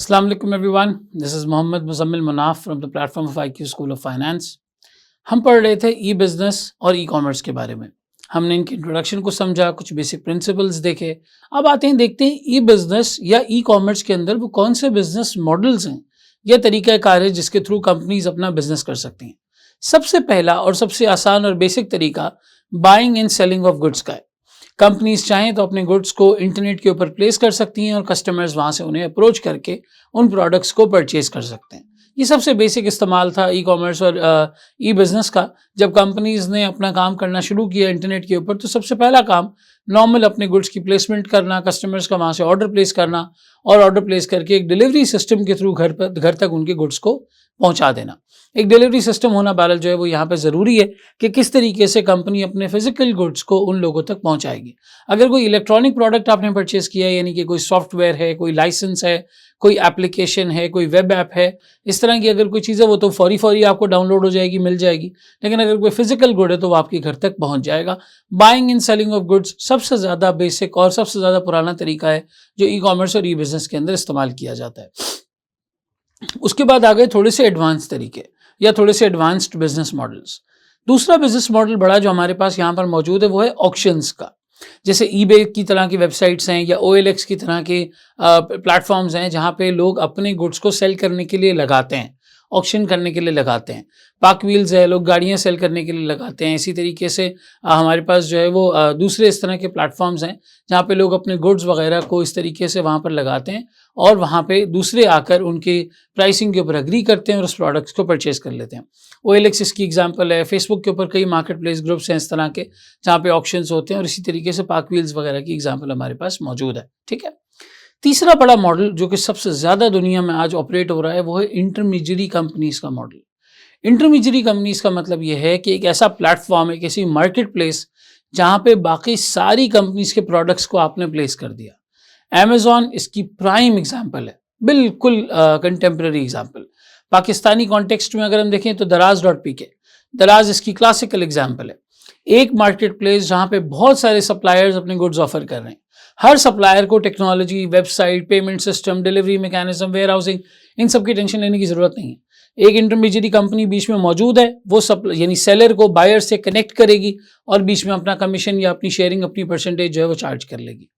अस्सलाम वालेकुम everyone, this is Mohammad Muzammil Munaf from the platform of IQ school of finance. हम पढ़ रहे थे ई बिज़नेस और ई कॉमर्स के बारे में। हमने इनके इंट्रोडक्शन को समझा, कुछ बेसिक प्रिंसिपल्स देखे। अब आते हैं, देखते हैं ई बिज़नेस या ई कॉमर्स के अंदर वो कौन से बिज़नेस मॉडल्स हैं या तरीक़ाकार है जिसके थ्रू कंपनीज अपना बिज़नेस कर सकती हैं। सबसे पहला और सबसे आसान और बेसिक तरीका buying and selling of goods का है। कंपनीज चाहें तो अपने गुड्स को इंटरनेट के ऊपर प्लेस कर सकती हैं और कस्टमर्स वहाँ से उन्हें अप्रोच करके उन प्रोडक्ट्स को परचेज कर सकते हैं। ये सबसे बेसिक इस्तेमाल था ई कॉमर्स और ई बिज़नेस का। जब कंपनीज ने अपना काम करना शुरू किया इंटरनेट के ऊपर, तो सबसे पहला काम नॉर्मल अपने गुड्स की प्लेसमेंट करना, कस्टमर्स का वहाँ से ऑर्डर प्लेस करना और ऑर्डर प्लेस करके एक डिलीवरी सिस्टम के थ्रू घर तक उनके गुड्स को पहुँचा देना। एक डिलीवरी सिस्टम होना बहरहाल जो है वो यहाँ पे ज़रूरी है कि किस तरीके से कंपनी अपने फिजिकल गुड्स को उन लोगों तक पहुँचाएगी। अगर कोई इलेक्ट्रॉनिक प्रोडक्ट आपने परचेज़ किया है, यानी कि कोई सॉफ्टवेयर है, कोई लाइसेंस है, कोई एप्लीकेशन है, कोई वेब ऐप है, इस तरह की अगर कोई चीज़ है वो तो फौरी आपको डाउनलोड हो जाएगी, मिल जाएगी। लेकिन अगर कोई फिजिकल गुड है तो वो आपके घर तक पहुँच जाएगा। Buying and selling of goods सबसे ज़्यादा बेसिक और सबसे ज़्यादा पुराना तरीका है जो ई कॉमर्स और ई बिज़नेस के अंदर इस्तेमाल किया जाता है। उसके बाद आ गए थोड़े से एडवांस तरीके या थोड़े से एडवांस्ड बिजनेस मॉडल्स। दूसरा बिजनेस मॉडल बड़ा जो हमारे पास यहाँ पर मौजूद है वो है ऑक्शंस का। जैसे ईबे की तरह की वेबसाइट्स हैं या OLX की तरह के प्लेटफॉर्म्स हैं जहाँ पे लोग अपने गुड्स को सेल करने के लिए लगाते हैं, ऑक्शन करने के लिए लगाते हैं। पार्क व्हील्स है, लोग गाड़ियाँ सेल करने के लिए लगाते हैं। इसी तरीके से हमारे पास जो है वो दूसरे इस तरह के प्लेटफॉर्म्स हैं जहाँ पे लोग अपने गुड्स वगैरह को इस तरीके से वहाँ पर लगाते हैं और वहाँ पे दूसरे आकर उनके प्राइसिंग के ऊपर एग्री करते हैं और उस प्रोडक्ट्स को परचेज कर लेते हैं। OLX इसकी एग्जांपल है। फेसबुक के ऊपर कई मार्केट प्लेस ग्रुप्स हैं इस तरह के जहाँ पे ऑक्शंस होते हैं और इसी तरीके से पार्क व्हील्स वगैरह की एग्जांपल हमारे पास मौजूद है। ठीक है। तीसरा बड़ा मॉडल जो कि सबसे ज़्यादा दुनिया में आज ऑपरेट हो रहा है वो है इंटरमीडियरी कंपनीज का मॉडल। इंटरमीडियरी कंपनीज का मतलब ये है कि एक ऐसा प्लेटफॉर्म, एक ऐसी मार्केट प्लेस जहाँ पे बाकी सारी कंपनीज के प्रोडक्ट्स को आपने प्लेस कर दिया। अमेजॉन इसकी प्राइम एग्जाम्पल है, बिल्कुल कंटेम्प्रेरी एग्जाम्पल। पाकिस्तानी कॉन्टेक्स्ट में अगर हम देखें तो दराज.pk, दराज इसकी क्लासिकल एग्जाम्पल है। एक मार्केट प्लेस जहाँ पे बहुत सारे सप्लायर्स अपने गुड्स ऑफर कर रहे हैं। हर सप्लायर को technology, website, payment system, delivery mechanism, warehousing, इन सब की टेंशन लेने की ज़रूरत नहीं है। एक इंटरमीडियरी कंपनी बीच में मौजूद है, वो यानी सेलर को बायर से कनेक्ट करेगी और बीच में अपना कमीशन या अपनी शेयरिंग, अपनी परसेंटेज जो है वो चार्ज कर लेगी।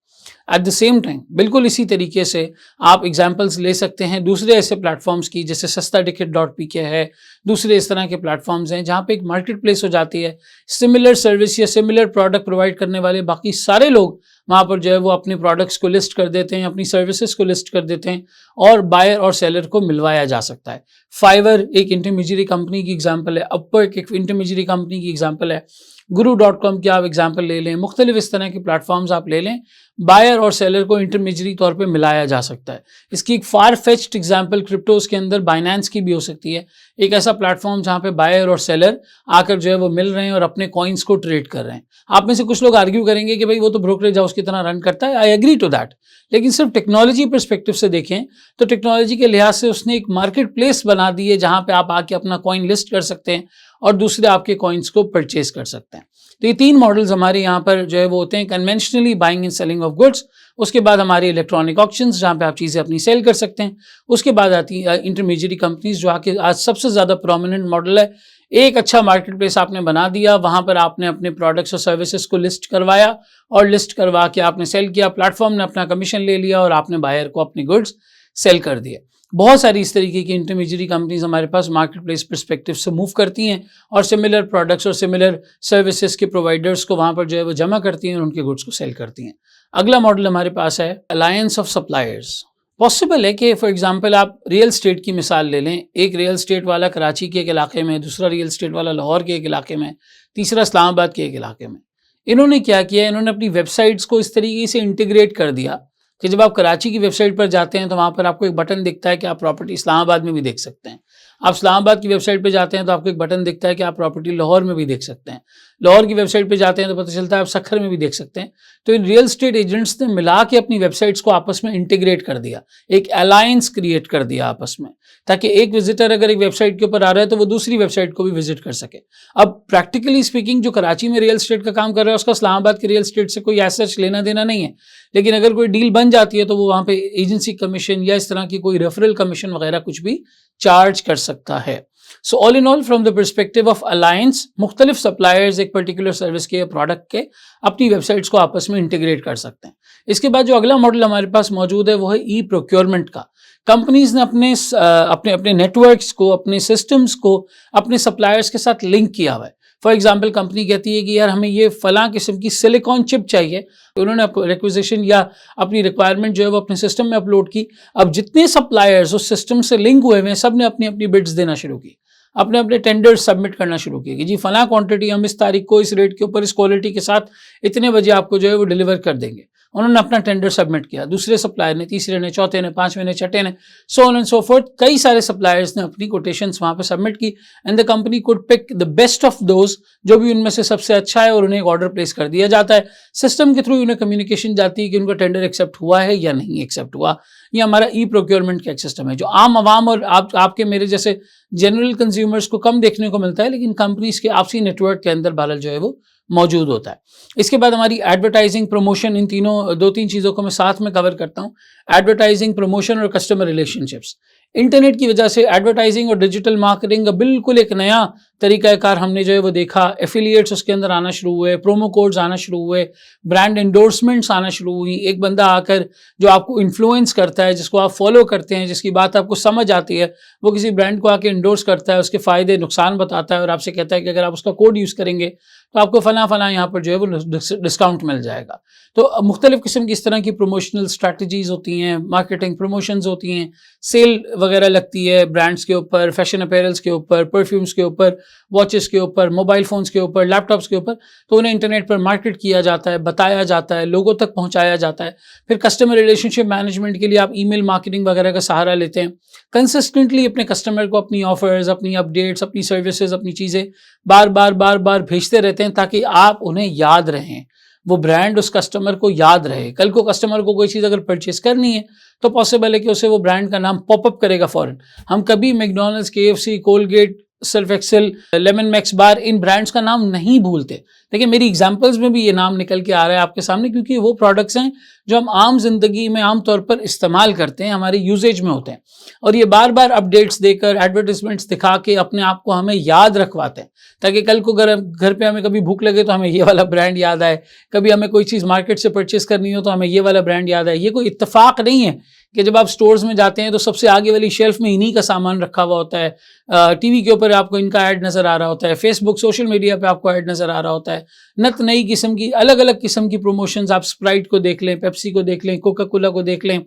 एट द सेम टाइम बिल्कुल इसी तरीके से आप एग्जाम्पल्स ले सकते हैं दूसरे ऐसे प्लेटफॉर्म्स की, जैसे सस्ता टिकट.pk है, दूसरे इस तरह के प्लेटफॉर्म्स हैं जहाँ पे एक मार्केट प्लेस हो जाती है। सिमिलर सर्विस या सिमिलर प्रोडक्ट प्रोवाइड करने वाले बाकी सारे लोग वहाँ पर जो है वो अपने प्रोडक्ट्स को लिस्ट कर देते हैं, अपनी सर्विसेज को लिस्ट कर देते हैं और बायर और सेलर को मिलवाया जा सकता है। फाइवर एक इंटरमीडियरी कंपनी की एग्जाम्पल है, अपवर्क एक इंटरमीडियरी कंपनी की एग्जाम्पल है, guru.com की आप एग्जाम्पल ले लें, मुख्तलिफ इस तरह के प्लेटफॉर्म्स आप ले लें। बायर और सेलर को इंटरमीडियरी तौर पे मिलाया जा सकता है। इसकी एक फार फेच्ड एग्जाम्पल क्रिप्टोज के अंदर बाइनेंस की भी हो सकती है। एक ऐसा प्लेटफॉर्म जहाँ पे बायर और सेलर आकर जो है वो मिल रहे हैं और अपने कॉइन्स को ट्रेड कर रहे हैं। आप में से कुछ लोग आर्ग्यू करेंगे कि भाई वो तो ब्रोकरेज हाउस की तरह रन करता है। आई एग्री टू दैट, लेकिन सिर्फ टेक्नोलॉजी परस्पेक्टिव से देखें तो टेक्नोलॉजी के लिहाज से उसने एक मार्केट प्लेस बना दी है जहाँ पे आप आके अपना कॉइन लिस्ट कर सकते हैं और दूसरे आपके कॉइन्स को परचेज कर सकते हैं। तो ये तीन मॉडल्स हमारे यहाँ पर जो है वो होते हैं, conventionally buying and selling of goods. उसके बाद हमारे इलेक्ट्रॉनिक ऑक्शंस जहाँ पे आप चीज़ें अपनी सेल कर सकते हैं। उसके बाद आती है इंटरमीडियरी कंपनीज जो आके आज सबसे ज़्यादा प्रोमिनेंट मॉडल है। एक अच्छा मार्केट प्लेस आपने बना दिया, वहाँ पर आपने अपने प्रोडक्ट्स और सर्विसेज को लिस्ट करवाया और लिस्ट करवा के आपने सेल किया, प्लेटफॉर्म ने अपना कमीशन ले लिया और आपने बायर को अपने गुड्स सेल कर दिए। बहुत सारी इस तरीके की इंटरमीडियरी कंपनीज हमारे पास मार्केट प्लेस परस्पेक्टिव से मूव करती हैं और सिमिलर प्रोडक्ट्स और सिमिलर सर्विसेज के प्रोवाइडर्स को वहाँ पर जो है वो जमा करती हैं और उनके गुड्स को सेल करती हैं। अगला मॉडल हमारे पास है अलायंस ऑफ सप्लायर्स। पॉसिबल है कि फॉर एग्जांपल आप रियल स्टेट की मिसाल ले लें। एक रियल स्टेट वाला कराची के एक इलाके में, दूसरा रियल स्टेट वाला लाहौर के एक इलाके में, तीसरा इस्लामाबाद के एक इलाके में। इन्होंने क्या किया, इन्होंने अपनी वेबसाइट्स को इस तरीके से इंटीग्रेट कर दिया कि जब आप कराची की वेबसाइट पर जाते हैं तो वहाँ पर आपको एक बटन दिखता है कि आप प्रॉपर्टी इस्लामाबाद में भी देख सकते हैं। आप इस्लामाबाद की वेबसाइट पे जाते हैं तो आपको एक बटन दिखता है कि आप प्रॉपर्टी लाहौर में भी देख सकते हैं, लाहौर की वेबसाइट पे जाते हैं तो पता चलता है आप सखर में भी देख सकते हैं। तो इन रियल स्टेट एजेंट्स ने मिला के अपनी वेबसाइट्स को आपस में इंटीग्रेट कर दिया, एक अलायंस क्रिएट कर दिया आपस में, ताकि एक विजिटर अगर एक वेबसाइट के ऊपर आ रहा है तो वो दूसरी वेबसाइट को भी विजिट कर सके। अब प्रैक्टिकली स्पीकिंग जो कराची में रियल स्टेट का काम कर रहा है उसका इस्लामाबाद के रियल स्टेट से कोई ऐसा लेना देना नहीं है, लेकिन अगर कोई डील बन जाती है तो वो वहाँ पे एजेंसी कमीशन या इस तरह की कोई रेफरल कमीशन वगैरह कुछ भी चार्ज कर सकता है। So all in all from the perspective of alliance, मुख्तलिफ सप्लायर्स एक पर्टिकुलर सर्विस के प्रोडक्ट के अपनी वेबसाइट्स को आपस में इंटीग्रेट कर सकते हैं। इसके बाद जो अगला मॉडल हमारे पास मौजूद है वो है ई प्रोक्योरमेंट का। कंपनीज ने अपने नेटवर्क्स को, अपने सिस्टम्स को अपने सप्लायर्स के साथ लिंक किया हुआ है। फॉर एग्जाम्पल कंपनी कहती है कि यार हमें ये फलां किस्म की सिलिकॉन चिप चाहिए, तो उन्होंने रिक्विजिशन या अपनी रिक्वायरमेंट जो है वो अपने सिस्टम में अपलोड की। अब जितने सप्लायर्स उस सिस्टम से लिंक हुए हैं सब ने अपनी अपनी बिड्स देना शुरू की, अपने अपने टेंडर्स सबमिट करना शुरू किए कि जी फलां क्वांटिटी हम इस तारीख को इस रेट के ऊपर इस क्वालिटी के साथ इतने बजे आपको जो है वो डिलीवर कर देंगे। उन्होंने अपना टेंडर सबमिट किया, दूसरे सप्लायर ने, तीसरे ने, चौथे ने, पांचवें ने, छठे ने, so on and so fourth, कई सारे सप्लायर्स ने अपनी कोटेशंस वहां पे सबमिट की and the company could pick the best of those, जो भी उनमें से सबसे अच्छा है, और उन्हें एक ऑर्डर प्लेस कर दिया जाता है। सिस्टम के थ्रू उन्हें कम्युनिकेशन जाती है कि उनका टेंडर एक्सेप्ट हुआ है या नहीं एक्सेप्ट हुआ। ये हमारा ई प्रोक्योरमेंट का एक सिस्टम है जो आम आवाम और आपके मेरे जैसे जनरल कंज्यूमर्स को कम देखने को मिलता है, लेकिन कंपनीज के आपसी नेटवर्क के अंदर बहरहाल जो है वो मौजूद होता है। इसके बाद हमारी एडवर्टाइजिंग, प्रमोशन, इन तीनों दो तीन चीज़ों को मैं साथ में कवर करता हूँ। एडवर्टाइजिंग, प्रमोशन और कस्टमर रिलेशनशिप्स। इंटरनेट की वजह से एडवर्टाइजिंग और डिजिटल मार्केटिंग का बिल्कुल एक नया तरीक़ाकार हमने जो है वो देखा। एफिलिएट्स उसके अंदर आना शुरू हुए, प्रोमो कोड्स आना शुरू हुए, ब्रांड एंडोर्समेंट्स आना शुरू हुई। एक बंदा आकर जो आपको इन्फ्लुएंस करता है, जिसको आप फॉलो करते हैं, जिसकी बात आपको समझ आती है, वो किसी ब्रांड को आके इंडोर्स करता है, उसके फ़ायदे नुकसान बताता है और आपसे कहता है कि अगर आप उसका कोड यूज़ करेंगे तो आपको फला यहाँ पर जो है वो डिस्काउंट मिल जाएगा। तो मुख्तलिफ किस्म की इस तरह की प्रमोशनल स्ट्रैटेजीज़ होती हैं, मार्केटिंग प्रमोशंस होती हैं, सेल वगैरह लगती है ब्रांड्स के ऊपर, फैशन अपैरल्स के ऊपर, परफ्यूम्स के ऊपर, वॉचेस के ऊपर, मोबाइल फ़ोन्स के ऊपर, लैपटॉप्स के ऊपर। तो उन्हें इंटरनेट पर मार्केट किया जाता है, बताया जाता है, लोगों तक पहुँचाया जाता है। फिर कस्टमर रिलेशनशिप मैनेजमेंट के लिए आप ईमेल मार्केटिंग वगैरह का सहारा लेते हैं। कंसिस्टेंटली अपने कस्टमर को अपनी ऑफर्स, अपनी अपडेट्स, अपनी सर्विसेज, अपनी चीज़ें बार बार भेजते रहते हैं ताकि आप उन्हें याद रहें, वो ब्रांड उस कस्टमर को याद रहे। कल को कस्टमर को कोई चीज़ अगर परचेस करनी है तो पॉसिबल है कि उसे वो ब्रांड का नाम पॉपअप करेगा फ़ौरन। हम कभी McDonald's, KFC, Colgate, Surf Excel, Lemon Max bar, इन ब्रांड्स का नाम नहीं भूलते। देखिए मेरी एग्जांपल्स में भी ये नाम निकल के आ रहा है आपके सामने, क्योंकि वो प्रोडक्ट्स हैं जो हम आम जिंदगी में आम तौर पर इस्तेमाल करते हैं, हमारे यूजेज में होते हैं, और ये बार बार अपडेट्स देकर, एडवर्टिजमेंट्स दिखा के अपने आप को हमें याद रखवाते हैं, ताकि कल को घर पे हमें कभी भूख लगे तो हमें ये वाला ब्रांड याद आए, कभी हमें कोई चीज़ मार्केट से परचेस करनी हो तो हमें ये वाला ब्रांड याद आए। ये कोई इत्तेफाक नहीं है कि जब आप स्टोर्स में जाते हैं तो सबसे आगे वाली शेल्फ में इन्हीं का सामान रखा हुआ होता है, टीवी के ऊपर आपको इनका ऐड नज़र आ रहा होता है, फेसबुक, सोशल मीडिया पे आपको ऐड नज़र आ रहा होता है, नत नई किस्म की अलग अलग किस्म की प्रमोशंस, आप स्प्राइट को देख लें, पेप्सी को देख लें, कोका कोला को देख लें,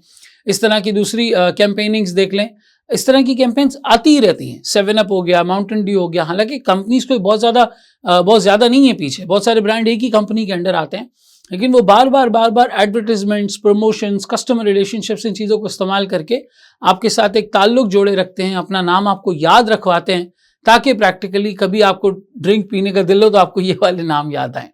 इस तरह की दूसरी कैंपेनिंग्स देख लें, इस तरह की कैंपेन्स आती ही रहती हैं। 7 अप हो गया, माउंटेन ड्यू हो गया। हालांकि कंपनीज कोई बहुत ज़्यादा नहीं है पीछे, बहुत सारे ब्रांड एक ही कंपनी के अंडर आते हैं, लेकिन वो बार बार एडवर्टिजमेंट्स, प्रमोशंस, कस्टमर रिलेशनशिप्स, इन चीज़ों को इस्तेमाल करके आपके साथ एक ताल्लुक जोड़े रखते हैं, अपना नाम आपको याद रखवाते हैं, ताकि प्रैक्टिकली कभी आपको ड्रिंक पीने का दिल हो तो आपको ये वाले नाम याद आएँ।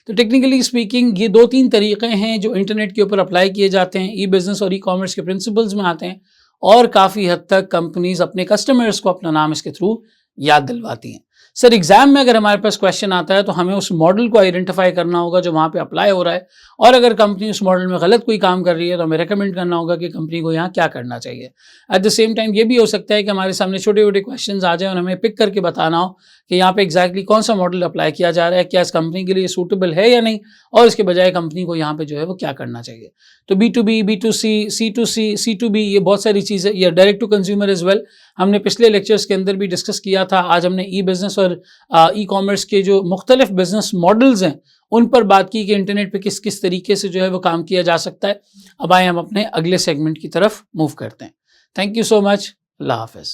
तो टेक्निकली स्पीकिंग ये 2-3 तरीक़े हैं जो इंटरनेट के ऊपर अप्लाई किए जाते हैं, ई बिज़नेस और ई कॉमर्स के प्रिंसिपल्स में आते हैं, और काफ़ी हद तक कंपनीज अपने कस्टमर्स को अपना नाम इसके थ्रू याद दिलवाती हैं। सर एग्जाम में अगर हमारे पास क्वेश्चन आता है तो हमें उस मॉडल को आइडेंटिफाई करना होगा जो वहाँ पे अप्लाई हो रहा है, और अगर कंपनी उस मॉडल में गलत कोई काम कर रही है तो हमें रेकमेंड करना होगा कि कंपनी को यहाँ क्या करना चाहिए। एट द सेम टाइम ये भी हो सकता है कि हमारे सामने छोटे छोटे क्वेश्चन आ जाए और हमें पिक करके बताना हो कि यहाँ पे एग्जैक्टली कौन सा मॉडल अप्लाई किया जा रहा है, क्या इस कंपनी के लिए सूटेबल है या नहीं, और इसके बजाय कंपनी को यहाँ पे जो है वो क्या करना चाहिए। तो B2B, B2C, C2C, C2B, ये बहुत सारी चीज़ें, ये direct to consumer as well, हमने पिछले लेक्चर्स के अंदर भी डिस्कस किया था। आज हमने ई बिज़नेस और ई कॉमर्स के जो मुख्तलिफ बिजनेस मॉडल्स हैं उन पर बात की कि इंटरनेट पे किस किस तरीके से जो है वो काम किया जा सकता है। अब आए हम अपने अगले सेगमेंट की तरफ मूव करते हैं। Thank you so much. अल्लाह हाफ़िज़।